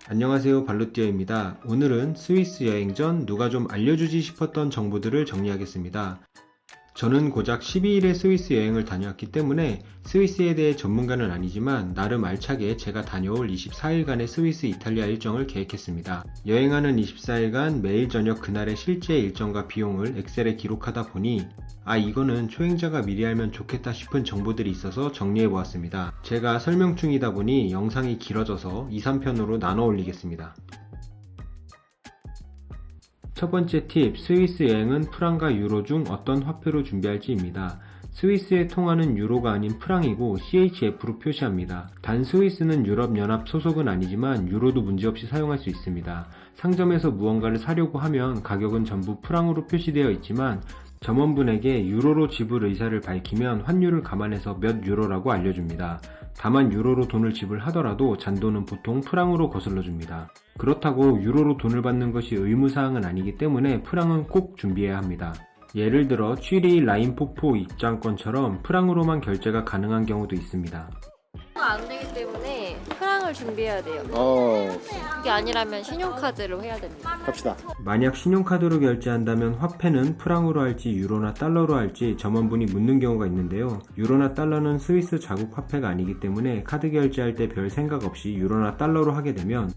안녕하세요, 발로띠어입니다. 오늘은 스위스 여행 전 누가 좀 알려주지 싶었던 정보들을 정리하겠습니다. 저는 고작 12일의 스위스 여행을 다녀왔기 때문에 스위스에 대해 전문가는 아니지만 나름 알차게 제가 다녀올 24일간의 스위스 이탈리아 일정을 계획했습니다. 여행하는 24일간 매일 저녁 그날의 실제 일정과 비용을 엑셀에 기록하다 보니 이거는 초행자가 미리 알면 좋겠다 싶은 정보들이 있어서 정리해보았습니다. 제가 설명 중이다 보니 영상이 길어져서 2, 3편으로 나눠 올리겠습니다. 첫 번째 팁, 스위스 여행은 프랑과 유로 중 어떤 화폐로 준비할지입니다. 스위스에 통하는 유로가 아닌 프랑이고 CHF로 표시합니다. 단 스위스는 유럽연합 소속은 아니지만 유로도 문제없이 사용할 수 있습니다. 상점에서 무언가를 사려고 하면 가격은 전부 프랑으로 표시되어 있지만 점원분에게 유로로 지불 의사를 밝히면 환율을 감안해서 몇 유로라고 알려줍니다. 다만 유로로 돈을 지불하더라도 잔돈은 보통 프랑으로 거슬러줍니다. 그렇다고 유로로 돈을 받는 것이 의무사항은 아니기 때문에 프랑은 꼭 준비해야 합니다. 예를 들어 취리 라인 폭포 입장권처럼 프랑으로만 결제가 가능한 경우도 있습니다. 안 되기 때문에 프랑을 준비해야 돼요. 그게 아니라면 신용카드로 해야 됩니다. 갑시다. 만약 신용카드로 결제한다면 화폐는 프랑으로 할지 유로나 달러로 할지 점원분이 묻는 경우가 있는데요. 유로나 달러는 스위스 자국 화폐가 아니기 때문에 카드 결제할 때 별 생각 없이 유로나 달러로 하게 되면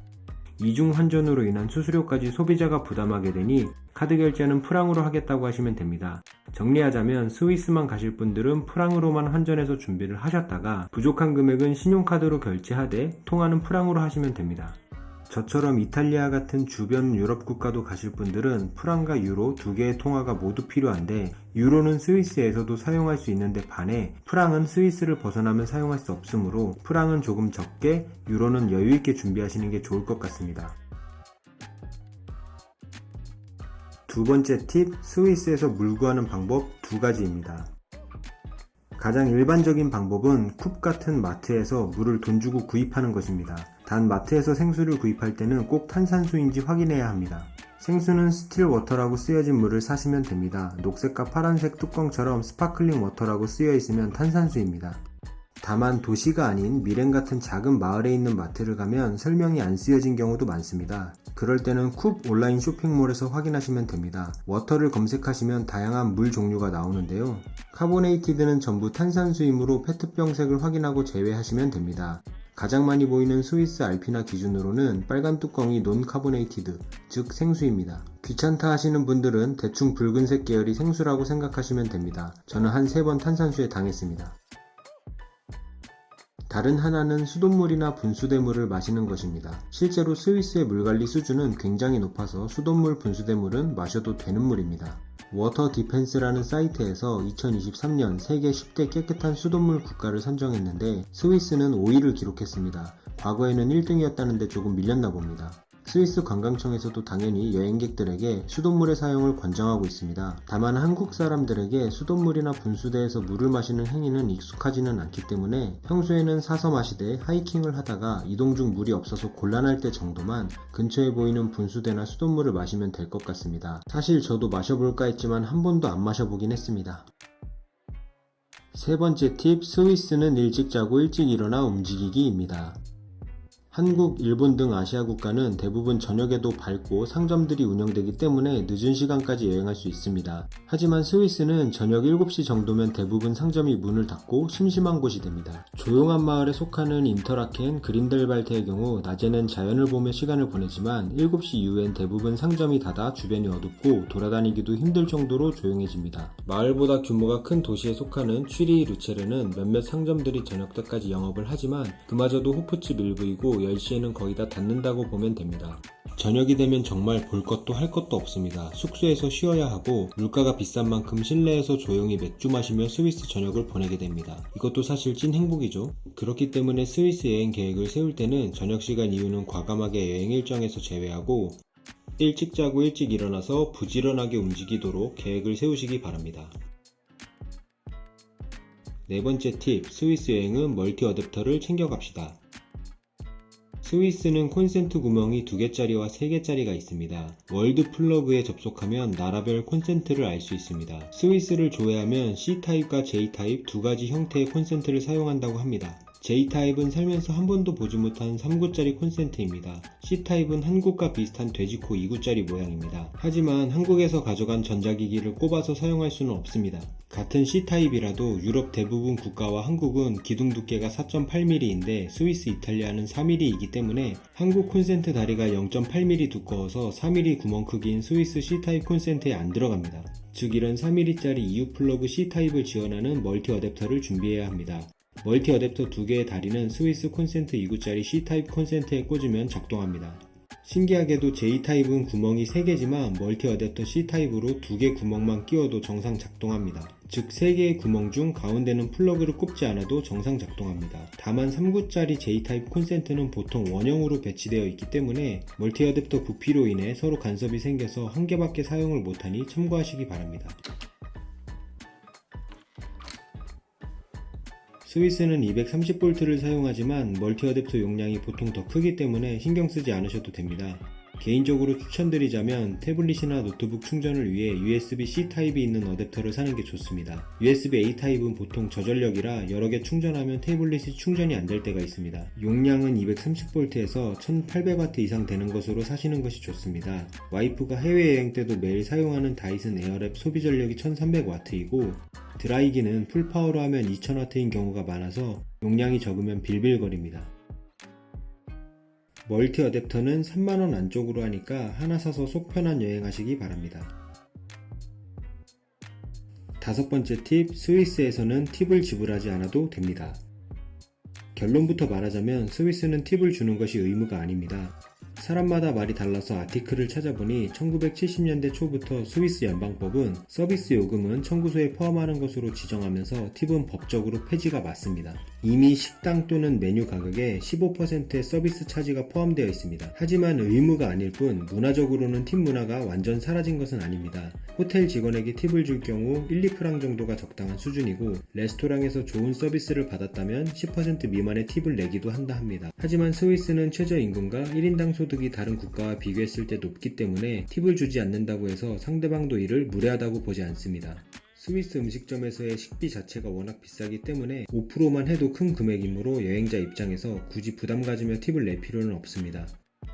이중 환전으로 인한 수수료까지 소비자가 부담하게 되니 카드 결제는 프랑으로 하겠다고 하시면 됩니다. 정리하자면 스위스만 가실 분들은 프랑으로만 환전해서 준비를 하셨다가 부족한 금액은 신용카드로 결제하되 통화는 프랑으로 하시면 됩니다. 저처럼 이탈리아 같은 주변 유럽 국가도 가실 분들은 프랑과 유로 두 개의 통화가 모두 필요한데 유로는 스위스에서도 사용할 수 있는데 반해 프랑은 스위스를 벗어나면 사용할 수 없으므로 프랑은 조금 적게 유로는 여유있게 준비하시는 게 좋을 것 같습니다. 두 번째 팁, 스위스에서 물 구하는 방법 두 가지입니다. 가장 일반적인 방법은 쿱 같은 마트에서 물을 돈 주고 구입하는 것입니다. 단 마트에서 생수를 구입할 때는 꼭 탄산수인지 확인해야 합니다. 생수는 스틸 워터라고 쓰여진 물을 사시면 됩니다. 녹색과 파란색 뚜껑처럼 스파클링 워터라고 쓰여 있으면 탄산수입니다. 다만 도시가 아닌 미렌 같은 작은 마을에 있는 마트를 가면 설명이 안 쓰여진 경우도 많습니다. 그럴 때는 쿱 온라인 쇼핑몰에서 확인하시면 됩니다. 워터를 검색하시면 다양한 물 종류가 나오는데요. 카보네이티드는 전부 탄산수이므로 페트병색을 확인하고 제외하시면 됩니다. 가장 많이 보이는 스위스 알피나 기준으로는 빨간 뚜껑이 논카보네이티드, 즉 생수입니다. 귀찮다 하시는 분들은 대충 붉은색 계열이 생수라고 생각하시면 됩니다. 저는 한 3번 탄산수에 당했습니다. 다른 하나는 수돗물이나 분수대물을 마시는 것입니다. 실제로 스위스의 물관리 수준은 굉장히 높아서 수돗물, 분수대물은 마셔도 되는 물입니다. 워터 디펜스라는 사이트에서 2023년 세계 10대 깨끗한 수돗물 국가를 선정했는데 스위스는 5위를 기록했습니다. 과거에는 1등이었다는데 조금 밀렸나 봅니다. 스위스 관광청에서도 당연히 여행객들에게 수돗물의 사용을 권장하고 있습니다. 다만 한국 사람들에게 수돗물이나 분수대에서 물을 마시는 행위는 익숙하지는 않기 때문에 평소에는 사서 마시되 하이킹을 하다가 이동 중 물이 없어서 곤란할 때 정도만 근처에 보이는 분수대나 수돗물을 마시면 될 것 같습니다. 사실 저도 마셔볼까 했지만 한 번도 안 마셔보긴 했습니다. 세 번째 팁, 스위스는 일찍 자고 일찍 일어나 움직이기입니다. 한국, 일본 등 아시아 국가는 대부분 저녁에도 밝고 상점들이 운영되기 때문에 늦은 시간까지 여행할 수 있습니다. 하지만 스위스는 저녁 7시 정도면 대부분 상점이 문을 닫고 심심한 곳이 됩니다. 조용한 마을에 속하는 인터라켄, 그린델발트의 경우 낮에는 자연을 보며 시간을 보내지만 7시 이후엔 대부분 상점이 닫아 주변이 어둡고 돌아다니기도 힘들 정도로 조용해집니다. 마을보다 규모가 큰 도시에 속하는 취리 루체르는 몇몇 상점들이 저녁 때까지 영업을 하지만 그마저도 호프집 일부이고 10시에는 거의 다 닫는다고 보면 됩니다. 저녁이 되면 정말 볼 것도 할 것도 없습니다. 숙소에서 쉬어야 하고 물가가 비싼 만큼 실내에서 조용히 맥주 마시며 스위스 저녁을 보내게 됩니다. 이것도 사실 찐 행복이죠. 그렇기 때문에 스위스 여행 계획을 세울 때는 저녁 시간 이후는 과감하게 여행 일정에서 제외하고 일찍 자고 일찍 일어나서 부지런하게 움직이도록 계획을 세우시기 바랍니다. 네 번째 팁, 스위스 여행은 멀티 어댑터를 챙겨갑시다. 스위스는 콘센트 구멍이 2개짜리와 3개짜리가 있습니다. 월드 플러그에 접속하면 나라별 콘센트를 알 수 있습니다. 스위스를 조회하면 C타입과 J타입 두 가지 형태의 콘센트를 사용한다고 합니다. J타입은 살면서 한 번도 보지 못한 3구짜리 콘센트입니다. C타입은 한국과 비슷한 돼지코 2구짜리 모양입니다. 하지만 한국에서 가져간 전자기기를 꼽아서 사용할 수는 없습니다. 같은 C타입이라도 유럽 대부분 국가와 한국은 기둥 두께가 4.8mm인데 스위스, 이탈리아는 4mm이기 때문에 한국 콘센트 다리가 0.8mm 두꺼워서 4mm 구멍 크기인 스위스 C타입 콘센트에 안 들어갑니다. 즉 이런 4mm짜리 EU 플러그 C타입을 지원하는 멀티 어댑터를 준비해야 합니다. 멀티 어댑터 2개의 다리는 스위스 콘센트 2구짜리 C타입 콘센트에 꽂으면 작동합니다. 신기하게도 J타입은 구멍이 3개지만 멀티 어댑터 C타입으로 2개 구멍만 끼워도 정상 작동합니다. 즉 3개의 구멍 중 가운데는 플러그를 꼽지 않아도 정상 작동합니다. 다만 3구짜리 J타입 콘센트는 보통 원형으로 배치되어 있기 때문에 멀티 어댑터 부피로 인해 서로 간섭이 생겨서 한 개밖에 사용을 못하니 참고하시기 바랍니다. 스위스는 230V를 사용하지만 멀티 어댑터 용량이 보통 더 크기 때문에 신경 쓰지 않으셔도 됩니다. 개인적으로 추천드리자면 태블릿이나 노트북 충전을 위해 USB-C 타입이 있는 어댑터를 사는 게 좋습니다. USB-A 타입은 보통 저전력이라 여러 개 충전하면 태블릿이 충전이 안 될 때가 있습니다. 용량은 230V에서 1800W 이상 되는 것으로 사시는 것이 좋습니다. 와이프가 해외여행 때도 매일 사용하는 다이슨 에어랩 소비 전력이 1300W이고 드라이기는 풀파워로 하면 2000W인 경우가 많아서 용량이 적으면 빌빌거립니다. 멀티 어댑터는 3만원 안쪽으로 하니까 하나 사서 속 편한 여행하시기 바랍니다. 5번째 팁, 스위스에서는 팁을 지불하지 않아도 됩니다. 결론부터 말하자면 스위스는 팁을 주는 것이 의무가 아닙니다. 사람마다 말이 달라서 아티클을 찾아보니 1970년대 초부터 스위스 연방법은 서비스 요금은 청구소에 포함하는 것으로 지정하면서 팁은 법적으로 폐지가 맞습니다. 이미 식당 또는 메뉴 가격에 15%의 서비스 차지가 포함되어 있습니다. 하지만 의무가 아닐 뿐 문화적으로는 팁 문화가 완전 사라진 것은 아닙니다. 호텔 직원에게 팁을 줄 경우 1, 2프랑 정도가 적당한 수준이고 레스토랑에서 좋은 서비스를 받았다면 10% 미만의 팁을 내기도 한다 합니다. 하지만 스위스는 최저임금과 1인당 소득이 다른 국가와 비교했을 때 높기 때문에 팁을 주지 않는다고 해서 상대방도 이를 무례하다고 보지 않습니다. 스위스 음식점에서의 식비 자체가 워낙 비싸기 때문에 5%만 해도 큰 금액이므로 여행자 입장에서 굳이 부담 가지며 팁을 낼 필요는 없습니다.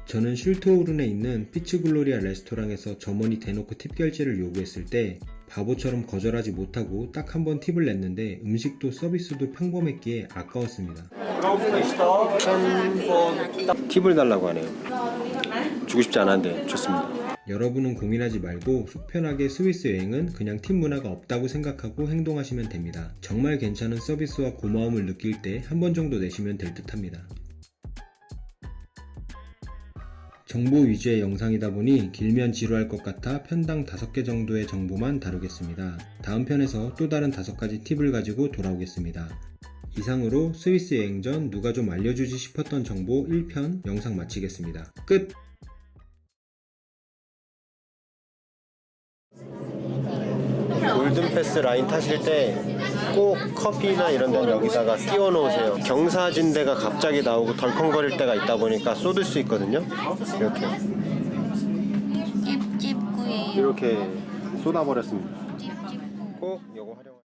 저는 슐트호른에 있는 피츠글로리아 레스토랑에서 점원이 대놓고 팁 결제를 요구했을 때 바보처럼 거절하지 못하고 딱 한 번 팁을 냈는데 음식도 서비스도 평범했기에 아까웠습니다. 팁을 달라고 하네요. 주고 싶지 않았는데 좋습니다. 여러분은 고민하지 말고 속 편하게 스위스 여행은 그냥 팁 문화가 없다고 생각하고 행동하시면 됩니다. 정말 괜찮은 서비스와 고마움을 느낄 때 한 번 정도 내시면 될 듯 합니다. 정보 위주의 영상이다 보니 길면 지루할 것 같아 편당 5개 정도의 정보만 다루겠습니다. 다음 편에서 또 다른 5가지 팁을 가지고 돌아오겠습니다. 이상으로 스위스 여행 전 누가 좀 알려주지 싶었던 정보 1편 영상 마치겠습니다. 끝! 골든패스 라인 타실 때 꼭 커피나 이런 데는 여기다가 끼워 놓으세요. 경사진대가 갑자기 나오고 덜컹거릴 때가 있다 보니까 쏟을 수 있거든요. 이렇게 찝찝구이. 이렇게 쏟아버렸습니다. 꼭 요거 활용